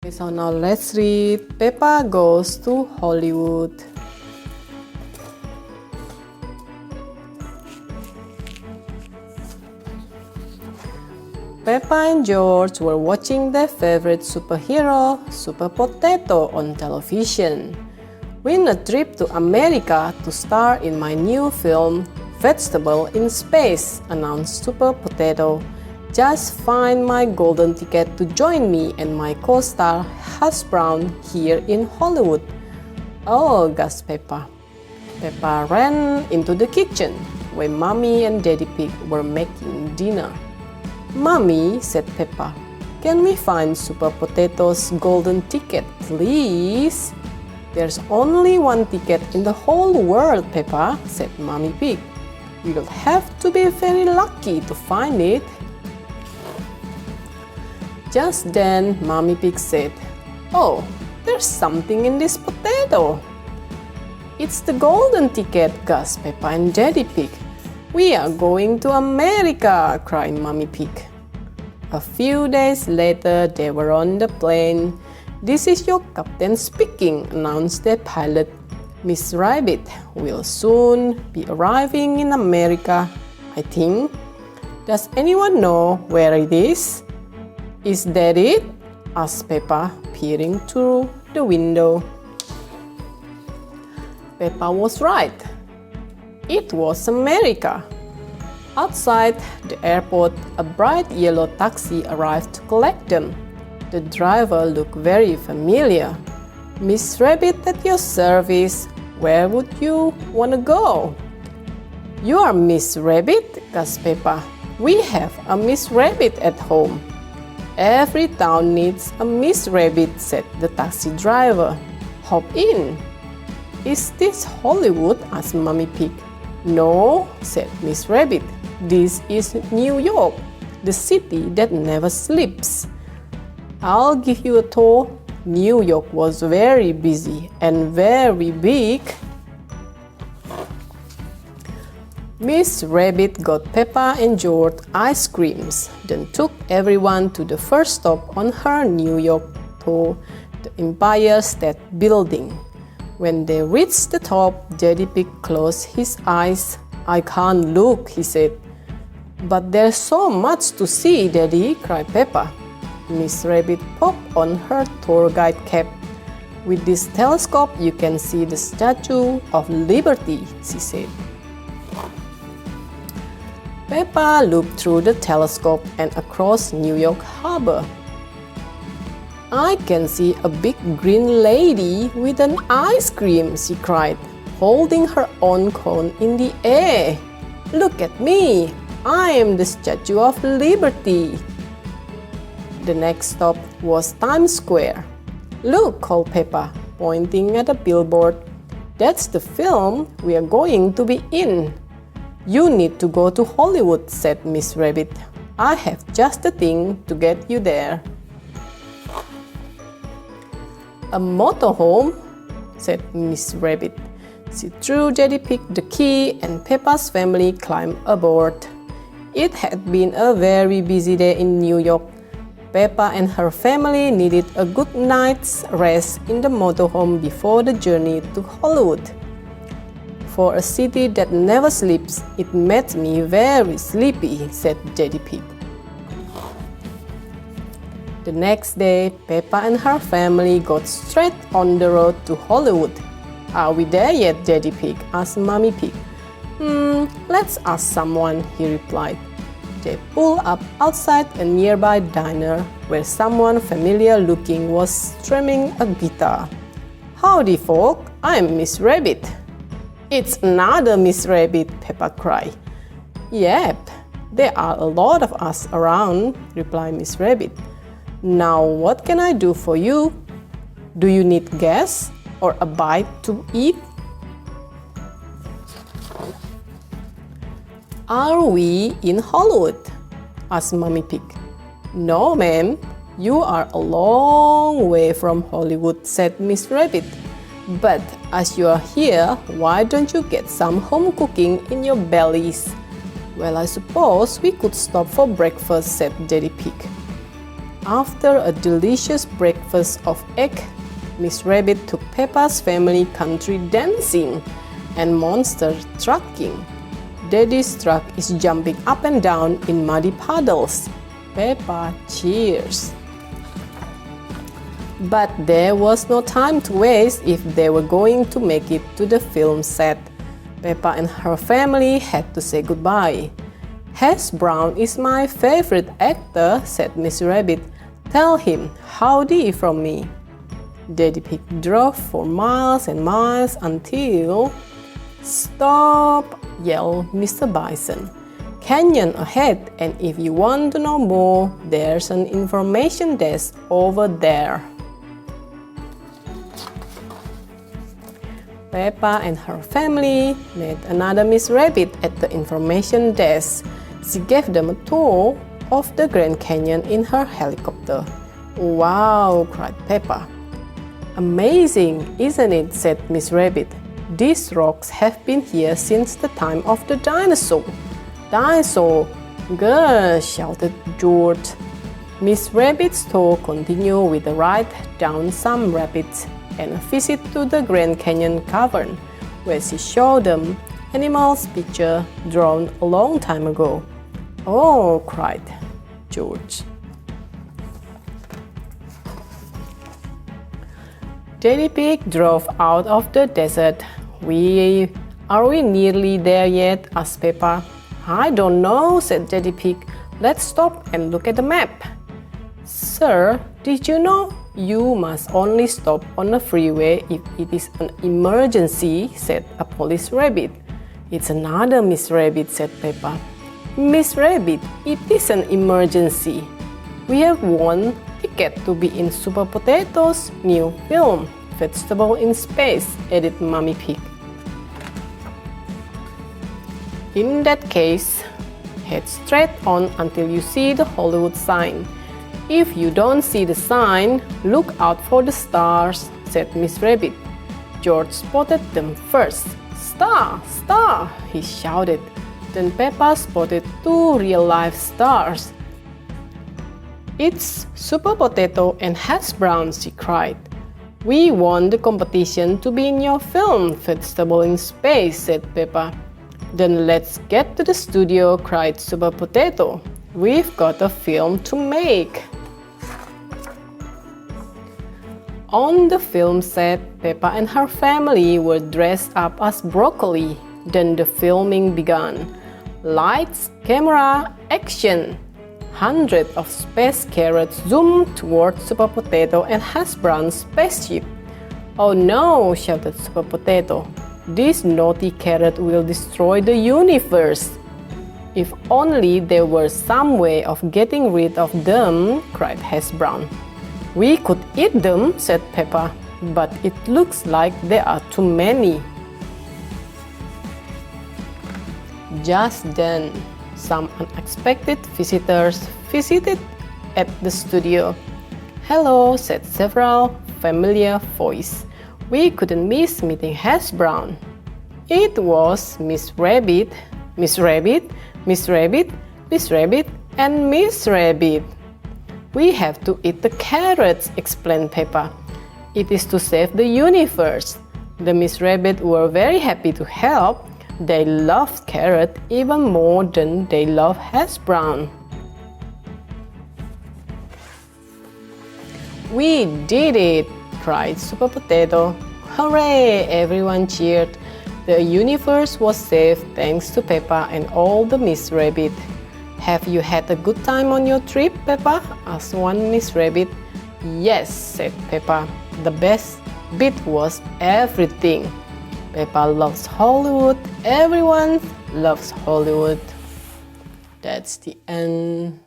So now let's read Peppa Goes to Hollywood. Peppa and George were watching their favorite superhero, Super Potato, on television. Win a trip to America to star in my new film, Vegetable in Space, announced Super Potato. Just find my golden ticket to join me and my co-star Hash Brown here in Hollywood. Oh, gasped Peppa. Peppa ran into the kitchen where Mommy and Daddy Pig were making dinner. Mommy, said Peppa, can we find Super Potato's golden ticket, please? There's only one ticket in the whole world, Peppa, said Mommy Pig. You'll have to be very lucky to find it. Just then, Mommy Pig said, oh, there's something in this potato. It's the golden ticket, gasped Peppa and Daddy Pig. We are going to America, cried Mommy Pig. A few days later, they were on the plane. This is your captain speaking, announced the pilot. Miss Rabbit will soon be arriving in America, I think. Does anyone know where it is? Is that it? Asked Peppa, peering through the window. Peppa was right. It was America. Outside the airport, a bright yellow taxi arrived to collect them. The driver looked very familiar. Miss Rabbit at your service. Where would you want to go? You are Miss Rabbit, gasped Peppa. We have a Miss Rabbit at home. Every town needs a Miss Rabbit, said the taxi driver. Hop in. Is this Hollywood? Asked Mommy Pig. No, said Miss Rabbit. This is New York, the city that never sleeps. I'll give you a tour. New York was very busy and very big. Miss Rabbit got Peppa and George ice creams, then took everyone to the first stop on her New York tour, the Empire State Building. When they reached the top, Daddy Pig closed his eyes. I can't look, he said. But there's so much to see, Daddy, cried Peppa. Miss Rabbit popped on her tour guide cap. With this telescope, you can see the Statue of Liberty, she said. Peppa looked through the telescope and across New York Harbor. I can see a big green lady with an ice cream, she cried, holding her own cone in the air. Look at me! I am the Statue of Liberty. The next stop was Times Square. Look, called Peppa, pointing at a billboard. That's the film we are going to be in. You need to go to Hollywood, said Miss Rabbit. I have just the thing to get you there. A motorhome, said Miss Rabbit. She threw Daddy Pig the key and Peppa's family climbed aboard. It had been a very busy day in New York. Peppa and her family needed a good night's rest in the motorhome before the journey to Hollywood. For a city that never sleeps, it made me very sleepy, said Daddy Pig. The next day, Peppa and her family got straight on the road to Hollywood. Are we there yet, Daddy Pig? Asked Mommy Pig. Let's ask someone, he replied. They pulled up outside a nearby diner where someone familiar-looking was strumming a guitar. Howdy, folk, I'm Miss Rabbit. It's another Miss Rabbit, Peppa cried. Yep, there are a lot of us around, replied Miss Rabbit. Now what can I do for you? Do you need gas or a bite to eat? Are we in Hollywood? Asked Mommy Pig. No, ma'am. You are a long way from Hollywood, said Miss Rabbit. But as you are here, why don't you get some home cooking in your bellies? Well, I suppose we could stop for breakfast, said Daddy Pig. After a delicious breakfast of egg, Miss Rabbit took Peppa's family country dancing and monster trucking. Daddy's truck is jumping up and down in muddy puddles. Peppa cheers. But there was no time to waste if they were going to make it to the film set. Peppa and her family had to say goodbye. Hash Brown is my favorite actor, said Miss Rabbit. Tell him howdy from me. Daddy Pig drove for miles and miles until... Stop! Yelled Mr. Bison. Canyon ahead, and if you want to know more, there's an information desk over there. Peppa and her family met another Miss Rabbit at the information desk. She gave them a tour of the Grand Canyon in her helicopter. Wow! Cried Peppa. Amazing, isn't it? Said Miss Rabbit. These rocks have been here since the time of the dinosaur. Dinosaur! Grr! Shouted George. Miss Rabbit's tour continued with a ride down some rapids and a visit to the Grand Canyon cavern, where she showed them animals' pictures drawn a long time ago. Oh! Cried George. Daddy Pig drove out of the desert. Are we nearly there yet? Asked Peppa. I don't know, said Daddy Pig. Let's stop and look at the map. Sir, did you know you must only stop on the freeway if it is an emergency? Said a police rabbit. It's another Miss Rabbit, said Peppa. Miss Rabbit, it is an emergency. We have won ticket to be in Super Potato's new film, Vegetable in Space, added Mummy Pig. In that case, head straight on until you see the Hollywood sign. If you don't see the sign, look out for the stars, said Miss Rabbit. George spotted them first. Star! Star! He shouted. Then Peppa spotted two real-life stars. It's Super Potato and Hash Brown, she cried. We won the competition to be in your film, Vegetable in Space, said Peppa. Then let's get to the studio, cried Super Potato. We've got a film to make. On the film set, Peppa and her family were dressed up as broccoli. Then the filming began. Lights, camera, action! Hundreds of space carrots zoomed towards Super Potato and Hash Brown's spaceship. Oh no! Shouted Super Potato. This naughty carrot will destroy the universe. If only there were some way of getting rid of them, cried Hash Brown. We could eat them, said Peppa, but it looks like there are too many. Just then, some unexpected visitors visited at the studio. Hello, said several familiar voices. We couldn't miss meeting Hash Brown. It was Miss Rabbit, Miss Rabbit, Miss Rabbit, Miss Rabbit, and Miss Rabbit. We have to eat the carrots, explained Peppa. It is to save the universe. The Miss Rabbit were very happy to help. They loved carrot even more than they loved Hash Brown. We did it! Cried Super Potato. Hooray! Everyone cheered. The universe was saved thanks to Peppa and all the Miss Rabbit. Have you had a good time on your trip, Peppa? Asked one Miss Rabbit. Yes, said Peppa. The best bit was everything. Peppa loves Hollywood. Everyone loves Hollywood. That's the end.